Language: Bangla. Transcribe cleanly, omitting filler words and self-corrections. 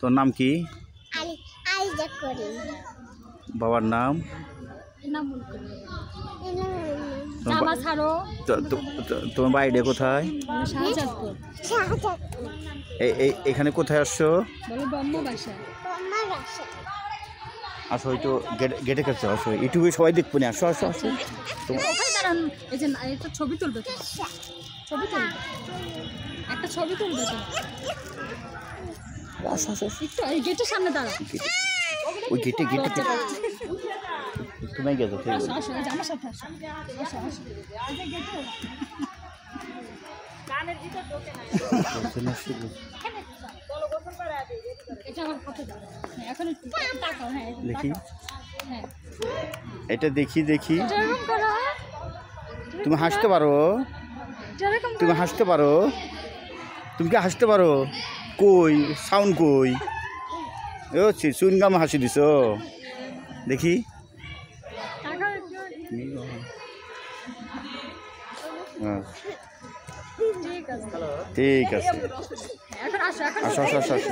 তোর নাম কি? বাবার নাম? তোমার বাড়িটা কোথায়? এখানে কোথায় আসছো? আসো হয়তো গেটে কাছে আসো, ইউটিউবে সবাই দেখবো না। আসো আসো আসো, ছবি তুলবে, ছবি তুলবে, একটা ছবি তুলবে তো। আসো আসো একটু এই গেটের সামনে দাঁড়াও। ওই গেটে তুমি গেছো? ঠিক আছে, আসো এই যে আমার সাথে আসো, আসো আসো। কানের ভিতর ঢোকে না। এটা আমার কত দাও? এখন একটু তাকাও। হ্যাঁ দেখি, হ্যাঁ এটা দেখি। এরকম করো, তুমি হাসতে পারো? এরকম তুমি হাসতে পারো? তুমি কি হাসতে পারো? কই সাউন্ড কই? ও চুইনগাম হাসি দিছো, দেখি। তাকাও একটু। ঠিক আছে, ঠিক আছে, এখন আসো, এখন আসো আসো আসো আসো।